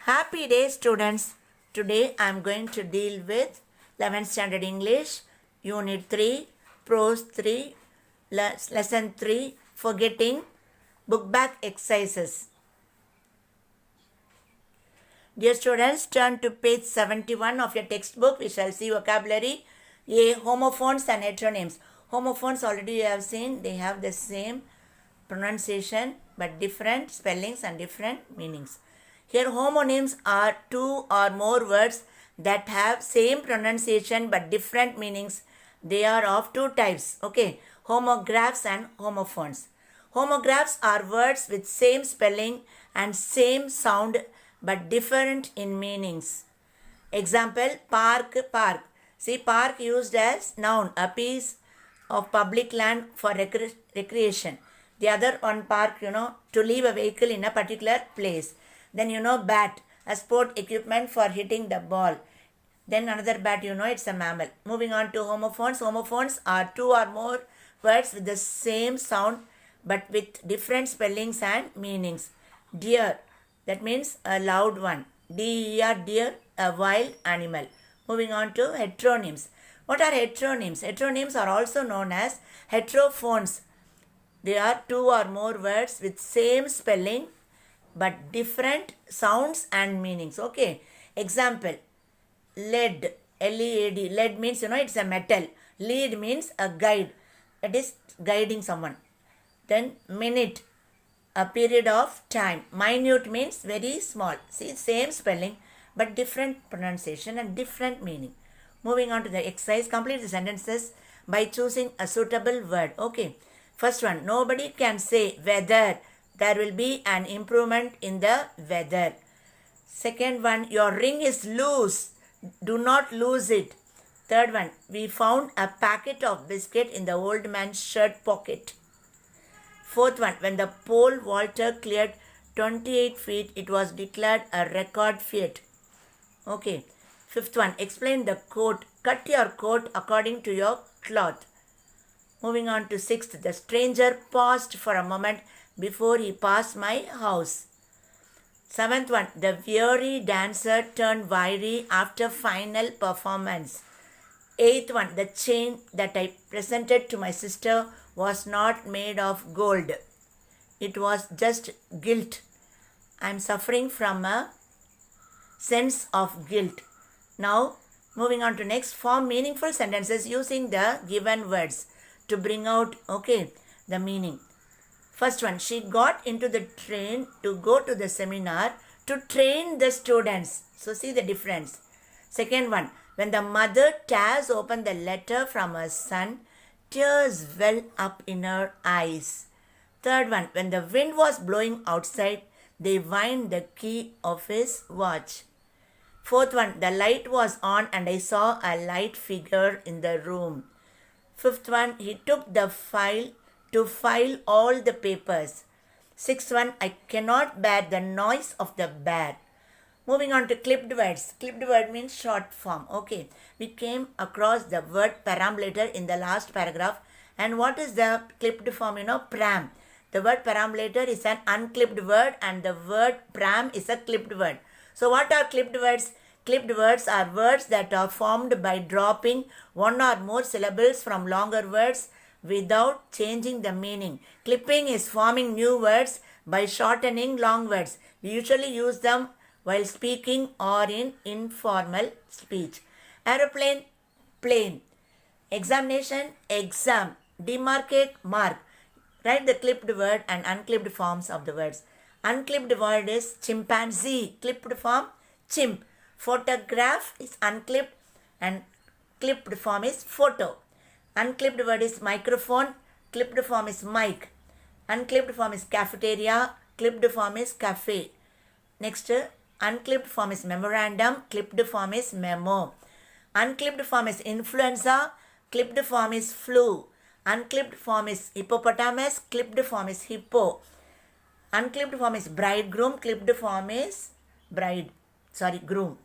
Happy day, students. Today I am going to deal with 11th Standard English, Unit 3, Prose 3, Lesson 3, Forgetting, Book Back Exercises. Dear students, turn to page 71 of your textbook. We shall see vocabulary. A. Homophones and heteronyms. Homophones already you have seen. They have the same pronunciation but different spellings and different meanings. Here homonyms are two or more words that have same pronunciation but different meanings. They are of two types. Okay, homographs and homophones. Homographs are words with same spelling and same sound but different in meanings. Example, park, park. See, park used as noun, a piece of public land for recreation. The other one, park, to leave a vehicle in a particular place. Then bat, a sport equipment for hitting the ball. Then another bat, it's a mammal. Moving on to homophones. Homophones are two or more words with the same sound but with different spellings and meanings. Deer, that means a loud one. D-E-R, deer, a wild animal. Moving on to heteronyms. What are heteronyms? Heteronyms are also known as heterophones. They are two or more words with same spelling but different sounds and meanings. Okay. Example, lead, L-E-A-D. Lead means, it's a metal. Lead means a guide. That is guiding someone. Then minute, a period of time. Minute means very small. See, same spelling but different pronunciation and different meaning. Moving on to the exercise. Complete the sentences by choosing a suitable word. Okay. First one, nobody can say whether there will be an improvement in the weather. Second one, your ring is loose. Do not lose it. Third one, we found a packet of biscuit in the old man's shirt pocket. Fourth one, when the pole vaulter cleared 28 feet, it was declared a record feat. Okay. Fifth one, explain the quote. Cut your coat according to your cloth. Moving on to sixth, the stranger paused for a moment before he passed my house. Seventh one, the weary dancer turned wiry after final performance. Eighth one, the chain that I presented to my sister was not made of gold. It was just guilt. I am suffering from a sense of guilt. Now, moving on to next, form meaningful sentences using the given words to bring out, the meaning. First one, she got into the train to go to the seminar to train the students. So, see the difference. Second one, when the mother tears open the letter from her son, tears well up in her eyes. Third one, when the wind was blowing outside, they wind the key of his watch. Fourth one, the light was on and I saw a light figure in the room. Fifth one, he took the file to file all the papers. Sixth one, I cannot bear the noise of the bear. Moving on to clipped words. Clipped word means short form. Okay. We came across the word perambulator in the last paragraph. And what is the clipped form? Pram. The word perambulator is an unclipped word and the word pram is a clipped word. So what are clipped words? Clipped words are words that are formed by dropping one or more syllables from longer words without changing the meaning. Clipping is forming new words by shortening long words. We usually use them while speaking or in informal speech. Aeroplane, plane. Examination, exam. Demarcate, mark. Write the clipped word and unclipped forms of the words. Unclipped word is chimpanzee. Clipped form, chimp. Photograph is unclipped and clipped form is photo. Unclipped word is microphone. Clipped form is mic. Unclipped form is cafeteria. Clipped form is cafe. Next, unclipped form is memorandum. Clipped form is memo. Unclipped form is influenza. Clipped form is flu. Unclipped form is hippopotamus. Clipped form is hippo. Unclipped form is bridegroom. Clipped form is groom.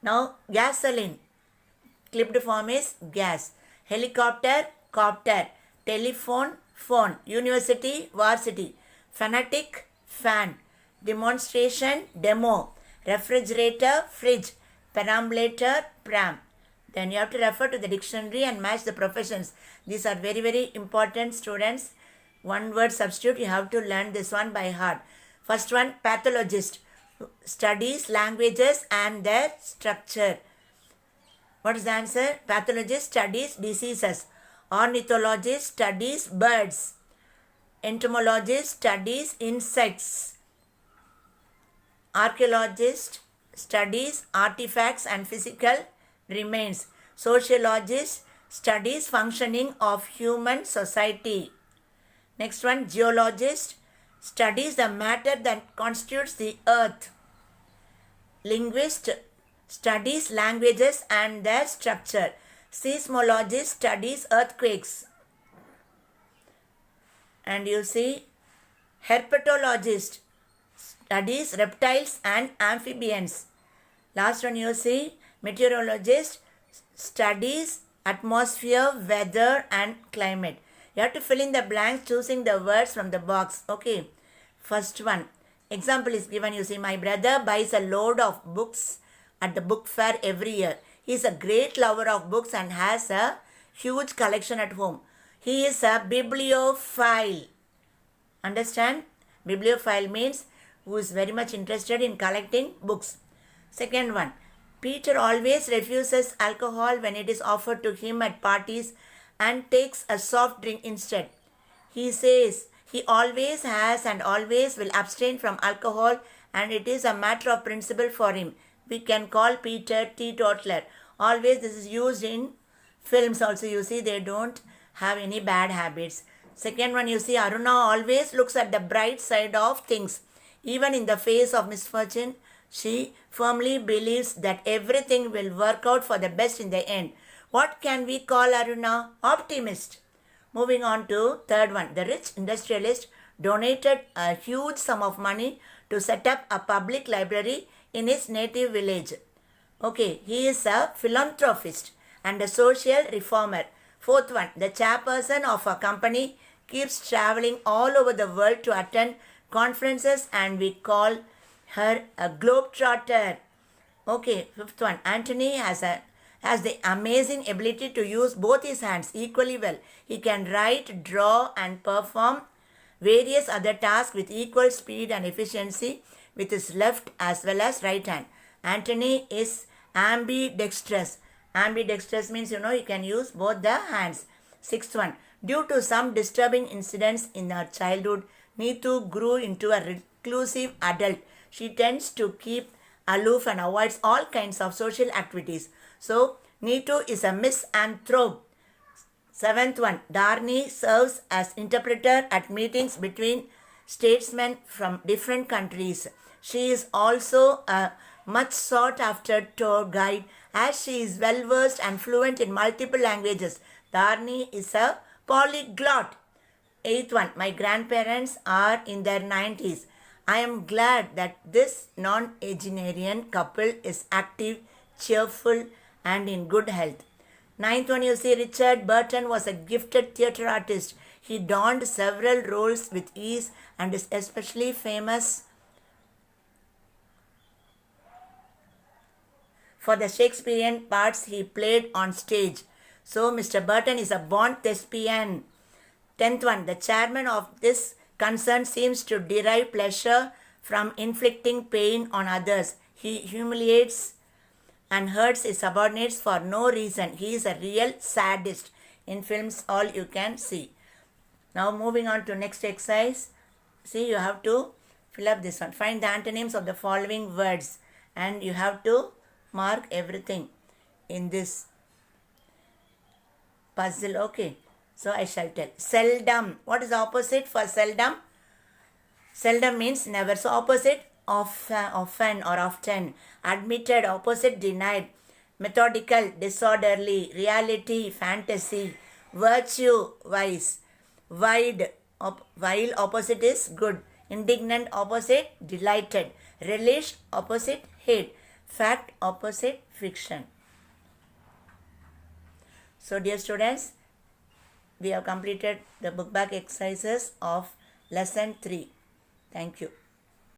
Now, gasoline. Clipped form is gas. Helicopter, copter. Telephone, phone. University, varsity. Fanatic, fan. demonstration, demo, refrigerator, fridge, perambulator, pram. Then you have to refer to the dictionary and match the professions. These are very, very important, students. One word substitute, you have to learn this one by heart. First one, pathologist, studies languages and their structure. What is the answer? Pathologist studies diseases. Ornithologist studies birds. Entomologist studies insects. Archaeologist studies artifacts and physical remains. Sociologist studies functioning of human society. Next one, geologist studies the matter that constitutes the earth. Linguist studies languages and their structure. Seismologist studies earthquakes. And you see, herpetologist studies reptiles and amphibians. Last one you see, meteorologist studies atmosphere, weather and climate. You have to fill in the blanks choosing the words from the box. Okay. First one. Example is given. You see, my brother buys a load of books at the book fair every year. He is a great lover of books and has a huge collection at home. He is a bibliophile. Understand? Bibliophile means who is very much interested in collecting books. Second one. Peter always refuses alcohol when it is offered to him at parties and takes a soft drink instead. He says he always has and always will abstain from alcohol and it is a matter of principle for him. We can call Peter teetotaler. Always this is used in films also. You see, they don't have any bad habits. Second one, you see, Aruna always looks at the bright side of things. Even in the face of misfortune, she firmly believes that everything will work out for the best in the end. What can we call Aruna? Optimist. Moving on to third one. The rich industrialist donated a huge sum of money to set up a public library in his native village. Okay, he is a philanthropist and a social reformer. Fourth one. The chairperson of a company keeps traveling all over the world to attend conferences and we call her a globetrotter. Okay, fifth one. Anthony has the amazing ability to use both his hands equally well. He can write, draw and perform various other tasks with equal speed and efficiency with his left as well as right hand. Anthony is ambidextrous. Ambidextrous means, he can use both the hands. Sixth one. Due to some disturbing incidents in her childhood, Neetu grew into a reclusive adult. She tends to keep aloof and avoids all kinds of social activities. So, Neetu is a misanthrope. Seventh one. Darni serves as interpreter at meetings between statesmen from different countries. She is also a much sought after tour guide as she is well versed and fluent in multiple languages. Darni is a polyglot. Eighth one. My grandparents are in their 90s. I am glad that this non-agenarian couple is active, cheerful and in good health. Ninth one, you see, Richard Burton was a gifted theatre artist. He donned several roles with ease and is especially famous for the Shakespearean parts he played on stage. So, Mr. Burton is a born thespian. 10th one, the chairman of this concern seems to derive pleasure from inflicting pain on others. He humiliates and hurts his subordinates for no reason. He is a real sadist. In films, all you can see. Now, moving on to next exercise. See, you have to fill up this one. Find the antonyms of the following words and you have to mark everything in this puzzle. Okay. So, I shall tell. Seldom. What is the opposite for seldom? Seldom means never. So, opposite often or often. Admitted, opposite denied. Methodical, disorderly. Reality, fantasy. Virtue, wise. Wide, while opposite is good. Indignant, opposite delighted. Relish, opposite hate. Fact, opposite fiction. So, dear students, we have completed the book back exercises of lesson 3. Thank you.